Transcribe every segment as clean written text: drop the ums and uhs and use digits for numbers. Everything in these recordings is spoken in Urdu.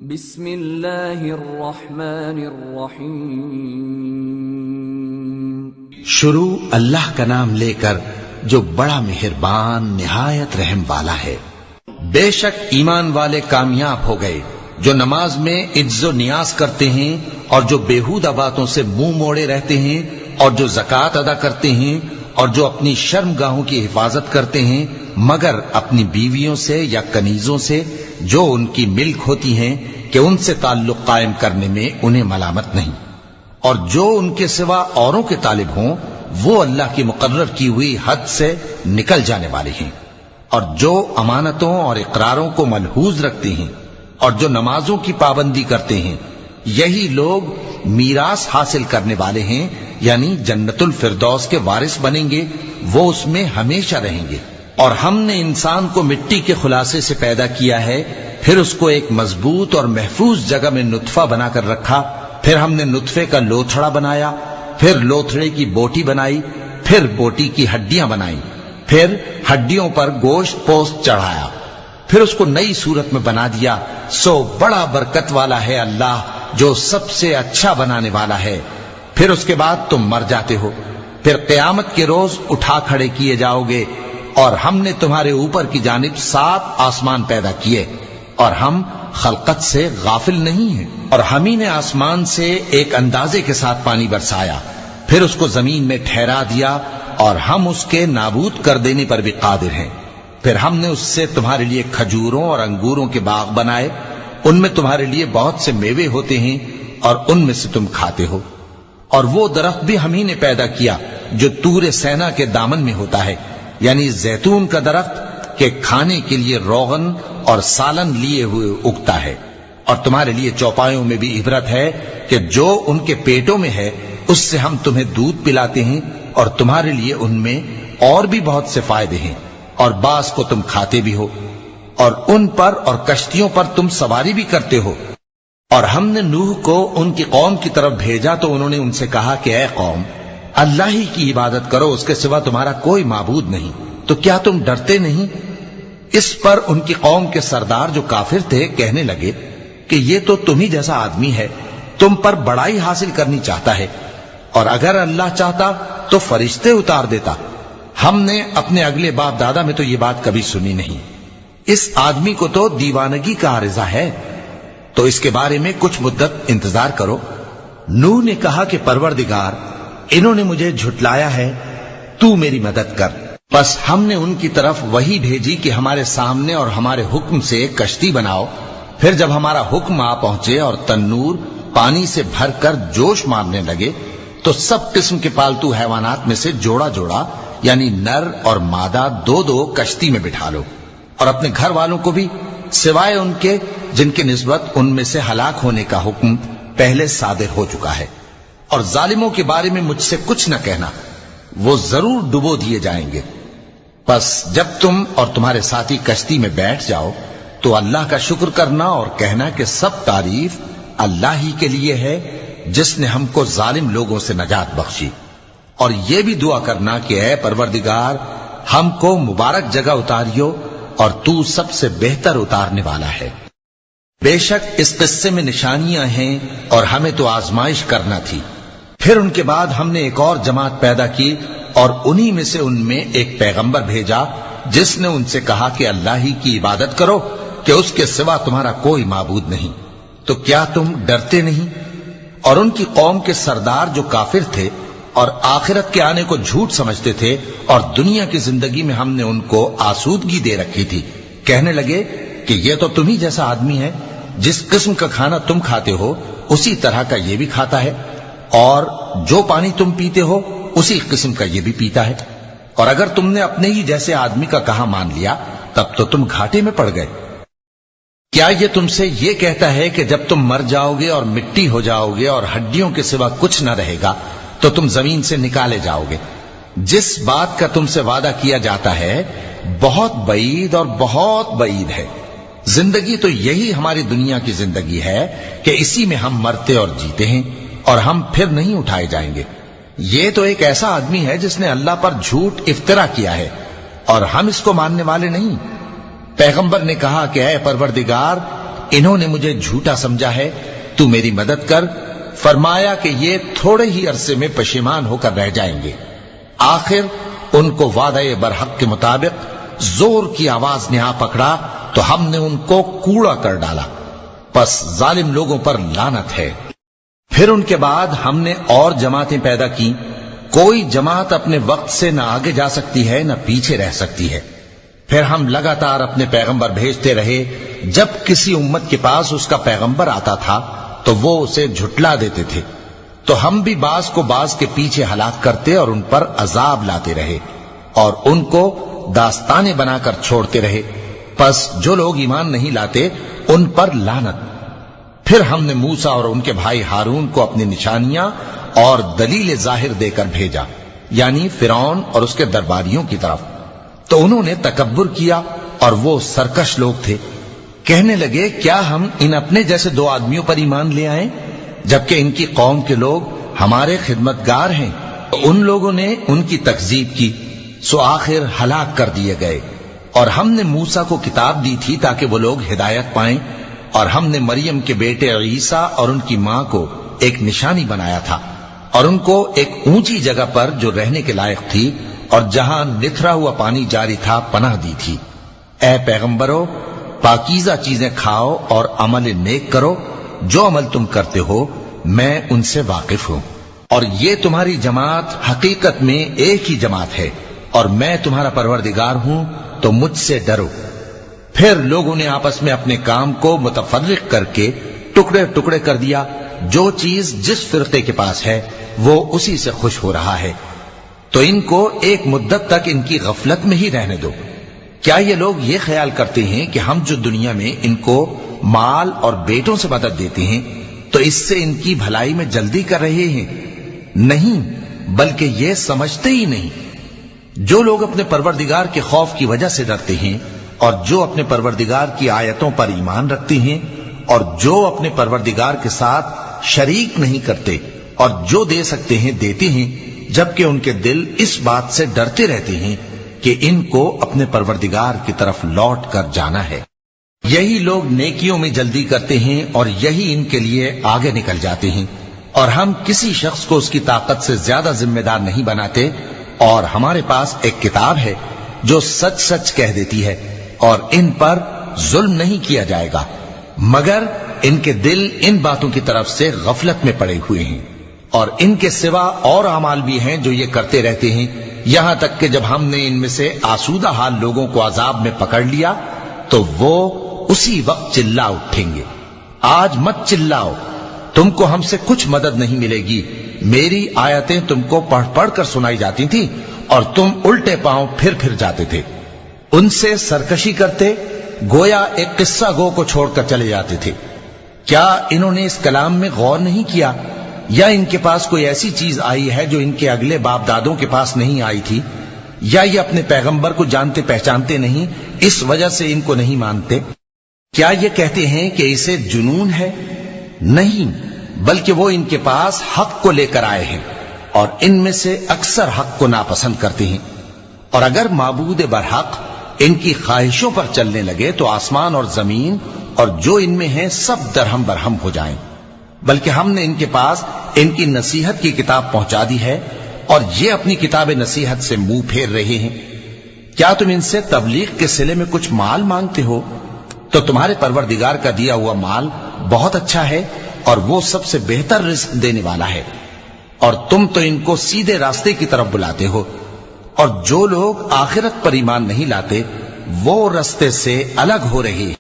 بسم اللہ الرحمن الرحیم۔ شروع اللہ کا نام لے کر جو بڑا مہربان نہایت رحم والا ہے۔ بے شک ایمان والے کامیاب ہو گئے جو نماز میں عجز و نیاز کرتے ہیں اور جو بیہودہ باتوں سے منہ موڑے رہتے ہیں اور جو زکوٰۃ ادا کرتے ہیں اور جو اپنی شرم گاہوں کی حفاظت کرتے ہیں مگر اپنی بیویوں سے یا کنیزوں سے جو ان کی ملک ہوتی ہیں کہ ان سے تعلق قائم کرنے میں انہیں ملامت نہیں، اور جو ان کے سوا اوروں کے طالب ہوں وہ اللہ کی مقرر کی ہوئی حد سے نکل جانے والے ہیں، اور جو امانتوں اور اقراروں کو ملحوظ رکھتے ہیں اور جو نمازوں کی پابندی کرتے ہیں یہی لوگ میراث حاصل کرنے والے ہیں، یعنی جنت الفردوس کے وارث بنیں گے، وہ اس میں ہمیشہ رہیں گے۔ اور ہم نے انسان کو مٹی کے خلاصے سے پیدا کیا ہے، پھر اس کو ایک مضبوط اور محفوظ جگہ میں نطفہ بنا کر رکھا، پھر ہم نے نطفے کا لوتھڑا بنایا، پھر لوتھڑے کی بوٹی بنائی، پھر بوٹی کی ہڈیاں بنائیں، پھر ہڈیوں پر گوشت پوست چڑھایا، پھر اس کو نئی صورت میں بنا دیا۔ سو بڑا برکت والا ہے اللہ جو سب سے اچھا بنانے والا ہے۔ پھر اس کے بعد تم مر جاتے ہو، پھر قیامت کے روز اٹھا کھڑے کیے جاؤ گے، اور ہم نے تمہارے اوپر کی جانب 7 آسمان پیدا کیے، اور ہم خلقت سے غافل نہیں ہیں۔ اور ہم ہی نے آسمان سے ایک اندازے کے ساتھ پانی برسایا، پھر اس کو زمین میں ٹھہرا دیا، اور ہم اس کے نابود کر دینے پر بھی قادر ہیں۔ پھر ہم نے اس سے تمہارے لیے کھجوروں اور انگوروں کے باغ بنائے، ان میں تمہارے لیے بہت سے میوے ہوتے ہیں اور ان میں سے تم کھاتے ہو۔ اور وہ درخت بھی ہم ہی نے پیدا کیا جو طور سینا کے دامن میں ہوتا ہے، یعنی زیتون کا درخت کہ کھانے کے لیے روغن اور سالن لیے ہوئے اگتا ہے۔ اور تمہارے لیے چوپایوں میں بھی عبرت ہے کہ جو ان کے پیٹوں میں ہے اس سے ہم تمہیں دودھ پلاتے ہیں، اور تمہارے لیے ان میں اور بھی بہت سے فائدے ہیں، اور بعض کو تم کھاتے بھی ہو، اور ان پر اور کشتیوں پر تم سواری بھی کرتے ہو۔ اور ہم نے نوح کو ان کی قوم کی طرف بھیجا تو انہوں نے ان سے کہا کہ اے قوم، اللہ ہی کی عبادت کرو، اس کے سوا تمہارا کوئی معبود نہیں، تو کیا تم ڈرتے نہیں؟ اس پر ان کی قوم کے سردار جو کافر تھے کہنے لگے کہ یہ تو تم ہی جیسا آدمی ہے، تم پر بڑائی حاصل کرنی چاہتا ہے، اور اگر اللہ چاہتا تو فرشتے اتار دیتا۔ ہم نے اپنے اگلے باپ دادا میں تو یہ بات کبھی سنی نہیں، اس آدمی کو تو دیوانگی کا عارضہ ہے، تو اس کے بارے میں کچھ مدت انتظار کرو۔ نوح نے کہا کہ پروردگار، انہوں نے مجھے جھٹلایا ہے، تو میری مدد کر۔ بس ہم نے ان کی طرف وحی بھیجی کہ ہمارے سامنے اور ہمارے حکم سے ایک کشتی بناؤ، پھر جب ہمارا حکم آ پہنچے اور تنور پانی سے بھر کر جوش مارنے لگے تو سب قسم کے پالتو حیوانات میں سے جوڑا جوڑا یعنی نر اور مادہ 2 کشتی میں بٹھا لو، اور اپنے گھر والوں کو بھی سوائے ان کے جن کی نسبت ان میں سے ہلاک ہونے کا حکم پہلے صادر ہو چکا ہے۔ اور ظالموں کے بارے میں مجھ سے کچھ نہ کہنا، وہ ضرور ڈبو دیے جائیں گے۔ بس جب تم اور تمہارے ساتھی کشتی میں بیٹھ جاؤ تو اللہ کا شکر کرنا اور کہنا کہ سب تعریف اللہ ہی کے لیے ہے جس نے ہم کو ظالم لوگوں سے نجات بخشی، اور یہ بھی دعا کرنا کہ اے پروردگار ہم کو مبارک جگہ اتاریو، اور تو سب سے بہتر اتارنے والا ہے۔ بے شک اس قصے میں نشانیاں ہیں اور ہمیں تو آزمائش کرنا تھی۔ پھر ان کے بعد ہم نے ایک اور جماعت پیدا کی، اور انہی میں سے ان میں ایک پیغمبر بھیجا جس نے ان سے کہا کہ اللہ ہی کی عبادت کرو کہ اس کے سوا تمہارا کوئی معبود نہیں، تو کیا تم ڈرتے نہیں؟ اور ان کی قوم کے سردار جو کافر تھے اور آخرت کے آنے کو جھوٹ سمجھتے تھے اور دنیا کی زندگی میں ہم نے ان کو آسودگی دے رکھی تھی، کہنے لگے کہ یہ تو تم ہی جیسا آدمی ہے، جس قسم کا کھانا تم کھاتے ہو اسی طرح کا یہ بھی کھاتا ہے، اور جو پانی تم پیتے ہو اسی قسم کا یہ بھی پیتا ہے، اور اگر تم نے اپنے ہی جیسے آدمی کا کہا مان لیا تب تو تم گھاٹے میں پڑ گئے۔ کیا یہ تم سے یہ کہتا ہے کہ جب تم مر جاؤ گے اور مٹی ہو جاؤ گے اور ہڈیوں کے سوا کچھ نہ رہے گا تو تم زمین سے نکالے جاؤ گے؟ جس بات کا تم سے وعدہ کیا جاتا ہے بہت بعید اور بہت بعید ہے۔ زندگی تو یہی ہماری دنیا کی زندگی ہے کہ اسی میں ہم مرتے اور جیتے ہیں، اور ہم پھر نہیں اٹھائے جائیں گے۔ یہ تو ایک ایسا آدمی ہے جس نے اللہ پر جھوٹ افطرا کیا ہے، اور ہم اس کو ماننے والے نہیں۔ پیغمبر نے کہا کہ اے پروردگار، انہوں نے مجھے جھوٹا سمجھا ہے، تو میری مدد کر۔ فرمایا کہ یہ تھوڑے ہی عرصے میں پشیمان ہو کر رہ جائیں گے۔ آخر ان کو وعدہ برحق کے مطابق زور کی آواز نے آ پکڑا تو ہم نے ان کو کوڑا کر ڈالا، پس ظالم لوگوں پر لعنت ہے۔ پھر ان کے بعد ہم نے اور جماعتیں پیدا کی، کوئی جماعت اپنے وقت سے نہ آگے جا سکتی ہے نہ پیچھے رہ سکتی ہے۔ پھر ہم لگاتار اپنے پیغمبر بھیجتے رہے، جب کسی امت کے پاس اس کا پیغمبر آتا تھا تو وہ اسے جھٹلا دیتے تھے، تو ہم بھی بعض کو بعض کے پیچھے ہلاک کرتے اور ان پر عذاب لاتے رہے اور ان کو داستانیں بنا کر چھوڑتے رہے۔ پس جو لوگ ایمان نہیں لاتے ان پر لعنت۔ پھر ہم نے موسیٰ اور ان کے بھائی ہارون کو اپنی نشانیاں اور دلیل ظاہر دے کر بھیجا، یعنی فرعون اور اس کے درباریوں کی طرف، تو انہوں نے تکبر کیا اور وہ سرکش لوگ تھے۔ کہنے لگے کیا ہم ان اپنے جیسے دو آدمیوں پر ایمان لے آئیں جبکہ ان کی قوم کے لوگ ہمارے خدمتگار ہیں؟ ان لوگوں نے ان کی تکذیب کی، سو آخر ہلاک کر دیے گئے۔ اور ہم نے موسیٰ کو کتاب دی تھی تاکہ وہ لوگ ہدایت پائیں، اور ہم نے مریم کے بیٹے عیسیٰ اور ان کی ماں کو ایک نشانی بنایا تھا اور ان کو ایک اونچی جگہ پر جو رہنے کے لائق تھی اور جہاں نتھرا ہوا پانی جاری تھا پناہ دی تھی۔ اے پیغمبرو، پاکیزہ چیزیں کھاؤ اور عمل نیک کرو، جو عمل تم کرتے ہو میں ان سے واقف ہوں، اور یہ تمہاری جماعت حقیقت میں ایک ہی جماعت ہے، اور میں تمہارا پروردگار ہوں، تو مجھ سے ڈرو۔ پھر لوگوں نے آپس میں اپنے کام کو متفرق کر کے ٹکڑے ٹکڑے کر دیا، جو چیز جس فرقے کے پاس ہے وہ اسی سے خوش ہو رہا ہے، تو ان کو ایک مدت تک ان کی غفلت میں ہی رہنے دو۔ کیا یہ لوگ یہ خیال کرتے ہیں کہ ہم جو دنیا میں ان کو مال اور بیٹوں سے مدد دیتے ہیں تو اس سے ان کی بھلائی میں جلدی کر رہے ہیں؟ نہیں، بلکہ یہ سمجھتے ہی نہیں۔ جو لوگ اپنے پروردگار کے خوف کی وجہ سے ڈرتے ہیں اور جو اپنے پروردگار کی آیتوں پر ایمان رکھتے ہیں اور جو اپنے پروردگار کے ساتھ شریک نہیں کرتے اور جو دے سکتے ہیں دیتے ہیں، جبکہ ان کے دل اس بات سے ڈرتے رہتے ہیں کہ ان کو اپنے پروردگار کی طرف لوٹ کر جانا ہے۔ یہی لوگ نیکیوں میں جلدی کرتے ہیں اور یہی ان کے لیے آگے نکل جاتے ہیں، اور ہم کسی شخص کو اس کی طاقت سے زیادہ ذمہ دار نہیں بناتے، اور ہمارے پاس ایک کتاب ہے جو سچ سچ کہہ دیتی ہے، اور ان پر ظلم نہیں کیا جائے گا، مگر ان کے دل ان باتوں کی طرف سے غفلت میں پڑے ہوئے ہیں، اور ان کے سوا اور اعمال بھی ہیں جو یہ کرتے رہتے ہیں، یہاں تک کہ جب ہم نے ان میں سے آسودہ حال لوگوں کو عذاب میں پکڑ لیا تو وہ اسی وقت چلا اٹھیں گے۔ آج مت چلاؤ، تم کو ہم سے کچھ مدد نہیں ملے گی، میری آیتیں تم کو پڑھ پڑھ کر سنائی جاتی تھیں اور تم الٹے پاؤں پھر جاتے تھے۔ ان سے سرکشی کرتے، گویا ایک قصہ گو کو چھوڑ کر چلے جاتے تھے۔ کیا انہوں نے اس کلام میں غور نہیں کیا، یا ان کے پاس کوئی ایسی چیز آئی ہے جو ان کے اگلے باپ دادوں کے پاس نہیں آئی تھی، یا یہ اپنے پیغمبر کو جانتے پہچانتے نہیں اس وجہ سے ان کو نہیں مانتے؟ کیا یہ کہتے ہیں کہ اسے جنون ہے؟ نہیں، بلکہ وہ ان کے پاس حق کو لے کر آئے ہیں، اور ان میں سے اکثر حق کو ناپسند کرتے ہیں۔ اور اگر معبود برحق ان کی خواہشوں پر چلنے لگے تو آسمان اور زمین اور جو ان میں ہیں سب درہم برہم ہو جائیں۔ بلکہ ہم نے ان کے پاس ان کی نصیحت کی کتاب پہنچا دی ہے، اور یہ اپنی کتاب نصیحت سے منہ پھیر رہے ہیں۔ کیا تم ان سے تبلیغ کے صلے میں کچھ مال مانگتے ہو؟ تو تمہارے پروردگار کا دیا ہوا مال بہت اچھا ہے، اور وہ سب سے بہتر رزق دینے والا ہے، اور تم تو ان کو سیدھے راستے کی طرف بلاتے ہو۔ اور جو لوگ آخرت پر ایمان نہیں لاتے وہ راستے سے الگ ہو رہے ہیں۔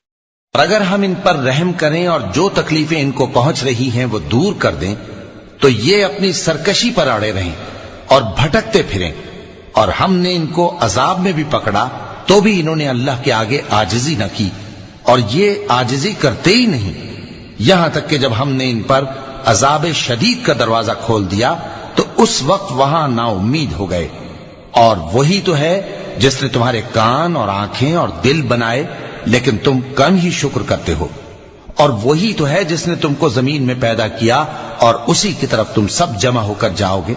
اور اگر ہم ان پر رحم کریں اور جو تکلیفیں ان کو پہنچ رہی ہیں وہ دور کر دیں تو یہ اپنی سرکشی پر اڑے رہیں اور بھٹکتے پھریں، اور ہم نے ان کو عذاب میں بھی پکڑا تو بھی انہوں نے اللہ کے آگے عاجزی نہ کی، اور یہ عاجزی کرتے ہی نہیں، یہاں تک کہ جب ہم نے ان پر عذاب شدید کا دروازہ کھول دیا تو اس وقت وہاں نا امید ہو گئے۔ اور وہی تو ہے جس نے تمہارے کان اور آنکھیں اور دل بنائے، لیکن تم کم ہی شکر کرتے ہو۔ اور وہی تو ہے جس نے تم کو زمین میں پیدا کیا اور اسی کی طرف تم سب جمع ہو کر جاؤ گے۔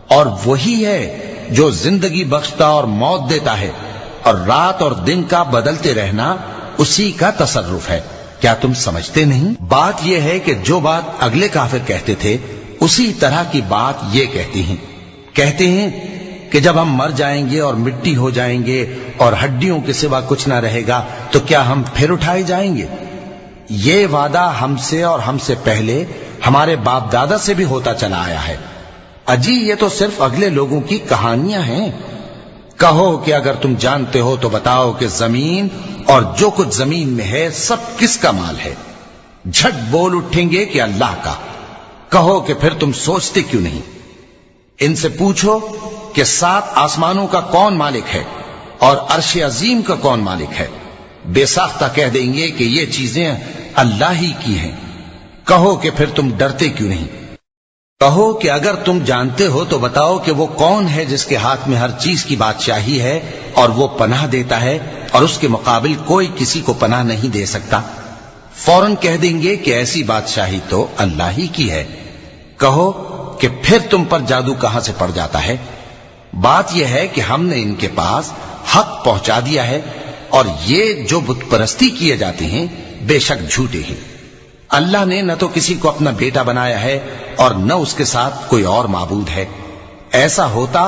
اور وہی ہے جو زندگی بخشتا اور موت دیتا ہے، اور رات اور دن کا بدلتے رہنا اسی کا تصرف ہے۔ کیا تم سمجھتے نہیں؟ بات یہ ہے کہ جو بات اگلے کافر کہتے تھے اسی طرح کی بات یہ کہتے ہیں کہ جب ہم مر جائیں گے اور مٹی ہو جائیں گے اور ہڈیوں کے سوا کچھ نہ رہے گا تو کیا ہم پھر اٹھائے جائیں گے؟ یہ وعدہ ہم سے اور ہم سے پہلے ہمارے باپ دادا سے بھی ہوتا چلا آیا ہے۔ اجی یہ تو صرف اگلے لوگوں کی کہانیاں ہیں۔ کہو کہ اگر تم جانتے ہو تو بتاؤ کہ زمین اور جو کچھ زمین میں ہے سب کس کا مال ہے؟ جھٹ بول اٹھیں گے کہ اللہ کا۔ کہو کہ پھر تم سوچتے کیوں نہیں؟ ان سے پوچھو کہ 7 آسمانوں کا کون مالک ہے اور عرش عظیم کا کون مالک ہے؟ بے ساختہ کہہ دیں گے کہ یہ چیزیں اللہ ہی کی ہیں۔ کہو کہ پھر تم ڈرتے کیوں نہیں؟ کہو کہ اگر تم جانتے ہو تو بتاؤ کہ وہ کون ہے جس کے ہاتھ میں ہر چیز کی بادشاہی ہے اور وہ پناہ دیتا ہے اور اس کے مقابل کوئی کسی کو پناہ نہیں دے سکتا؟ فوراً کہہ دیں گے کہ ایسی بادشاہی تو اللہ ہی کی ہے۔ کہو کہ پھر تم پر جادو کہاں سے پڑ جاتا ہے؟ بات یہ ہے کہ ہم نے ان کے پاس حق پہنچا دیا ہے اور یہ جو بت پرستی کیے جاتے ہیں بے شک جھوٹے ہیں۔ اللہ نے نہ تو کسی کو اپنا بیٹا بنایا ہے اور نہ اس کے ساتھ کوئی اور معبود ہے۔ ایسا ہوتا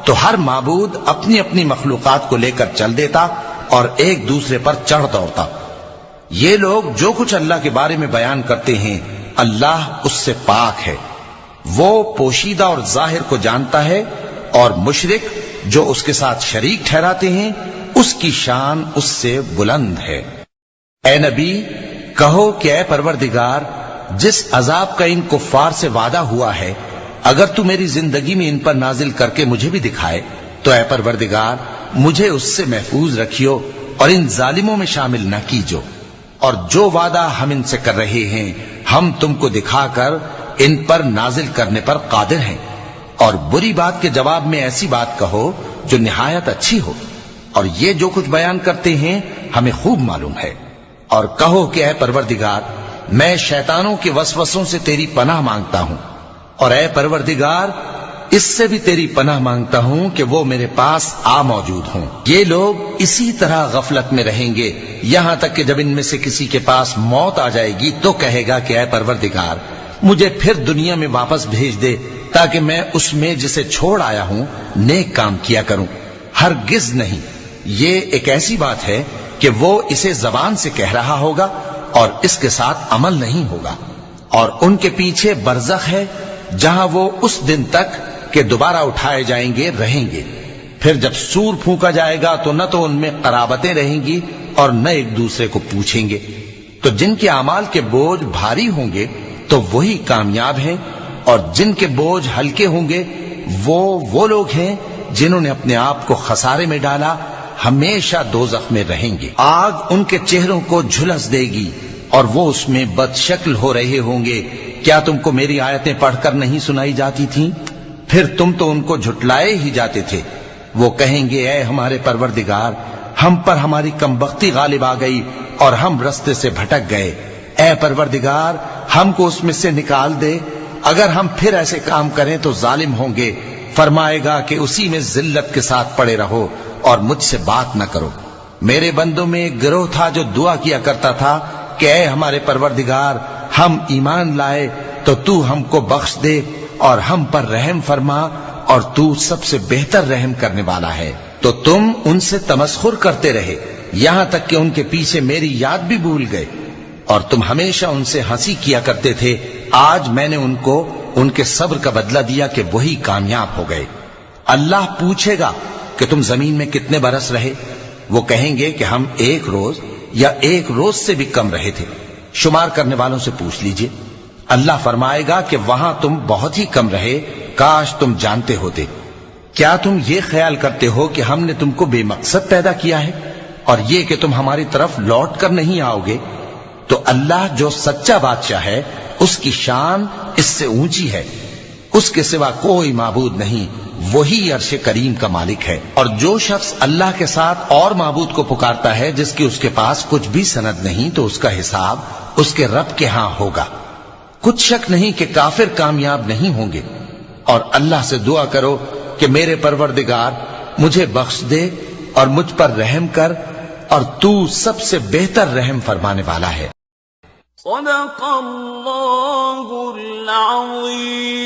تو ہر معبود اپنی اپنی مخلوقات کو لے کر چل دیتا اور ایک دوسرے پر چڑھ دوڑتا۔ یہ لوگ جو کچھ اللہ کے بارے میں بیان کرتے ہیں اللہ اس سے پاک ہے، وہ پوشیدہ اور ظاہر کو جانتا ہے، اور مشرک جو اس کے ساتھ شریک ٹھہراتے ہیں اس کی شان اس سے بلند ہے۔ اے نبی کہو کہ اے پروردگار، جس عذاب کا ان کفار سے وعدہ ہوا ہے اگر تو میری زندگی میں ان پر نازل کر کے مجھے بھی دکھائے تو اے پروردگار مجھے اس سے محفوظ رکھیو اور ان ظالموں میں شامل نہ کیجو، اور جو وعدہ ہم ان سے کر رہے ہیں ہم تم کو دکھا کر ان پر نازل کرنے پر قادر ہیں۔ اور بری بات کے جواب میں ایسی بات کہو جو نہایت اچھی ہو، اور یہ جو کچھ بیان کرتے ہیں ہمیں خوب معلوم ہے۔ اور کہو کہ اے پروردگار میں شیطانوں کے وسوسوں سے تیری پناہ مانگتا ہوں، اور اے پروردگار اس سے بھی تیری پناہ مانگتا ہوں کہ وہ میرے پاس آ موجود ہوں۔ یہ لوگ اسی طرح غفلت میں رہیں گے یہاں تک کہ جب ان میں سے کسی کے پاس موت آ جائے گی تو کہے گا کہ اے پروردگار مجھے پھر دنیا میں واپس بھیج دے تاکہ میں اس میں جسے چھوڑ آیا ہوں نیک کام کیا کروں۔ ہرگز نہیں، یہ ایک ایسی بات ہے کہ وہ اسے زبان سے کہہ رہا ہوگا اور اس کے ساتھ عمل نہیں ہوگا، اور ان کے پیچھے برزخ ہے جہاں وہ اس دن تک کہ دوبارہ اٹھائے جائیں گے رہیں گے۔ پھر جب سور پھونکا جائے گا تو نہ تو ان میں قرابتیں رہیں گی اور نہ ایک دوسرے کو پوچھیں گے۔ تو جن کے اعمال کے بوجھ بھاری ہوں گے تو وہی کامیاب ہیں، اور جن کے بوجھ ہلکے ہوں گے وہ لوگ ہیں جنہوں نے اپنے آپ کو خسارے میں ڈالا، ہمیشہ دوزخ میں رہیں گے۔ آگ ان کے چہروں کو جھلس دے گی اور وہ اس میں بد شکل ہو رہے ہوں گے۔ کیا تم کو میری آیتیں پڑھ کر نہیں سنائی جاتی تھیں؟ پھر تم تو ان کو جھٹلائے ہی جاتے تھے۔ وہ کہیں گے اے ہمارے پروردگار ہم پر ہماری کمبختی غالب آ گئی اور ہم رستے سے بھٹک گئے، اے پروردگار ہم کو اس میں سے نکال دے، اگر ہم پھر ایسے کام کریں تو ظالم ہوں گے۔ فرمائے گا کہ اسی میں ذلت کے ساتھ پڑے رہو اور مجھ سے بات نہ کرو۔ میرے بندوں میں ایک گروہ تھا جو دعا کیا کرتا تھا کہ اے ہمارے پروردگار ہم ایمان لائے تو تو ہم کو بخش دے اور ہم پر رحم فرما، اور تو سب سے بہتر رحم کرنے والا ہے۔ تو تم ان سے تمسخر کرتے رہے یہاں تک کہ ان کے پیچھے میری یاد بھی بھول گئے، اور تم ہمیشہ ان سے ہنسی کیا کرتے تھے۔ آج میں نے ان کو ان کے صبر کا بدلہ دیا کہ وہی کامیاب ہو گئے۔ اللہ پوچھے گا کہ تم زمین میں کتنے برس رہے؟ وہ کہیں گے کہ ہم 1 روز یا 1 روز سے بھی کم رہے تھے، شمار کرنے والوں سے پوچھ لیجئے۔ اللہ فرمائے گا کہ وہاں تم بہت ہی کم رہے، کاش تم جانتے ہوتے۔ کیا تم یہ خیال کرتے ہو کہ ہم نے تم کو بے مقصد پیدا کیا ہے اور یہ کہ تم ہماری طرف لوٹ کر نہیں آؤ گے؟ تو اللہ جو سچا بادشاہ ہے اس کی شان اس سے اونچی ہے، اس کے سوا کوئی معبود نہیں، وہی عرش کریم کا مالک ہے۔ اور جو شخص اللہ کے ساتھ اور معبود کو پکارتا ہے جس کی اس کے پاس کچھ بھی سند نہیں تو اس کا حساب اس کے رب کے ہاں ہوگا۔ کچھ شک نہیں کہ کافر کامیاب نہیں ہوں گے، اور اللہ سے دعا کرو کہ میرے پروردگار مجھے بخش دے اور مجھ پر رحم کر، اور تو سب سے بہتر رحم فرمانے والا ہے۔ صدق اللہ العظیم.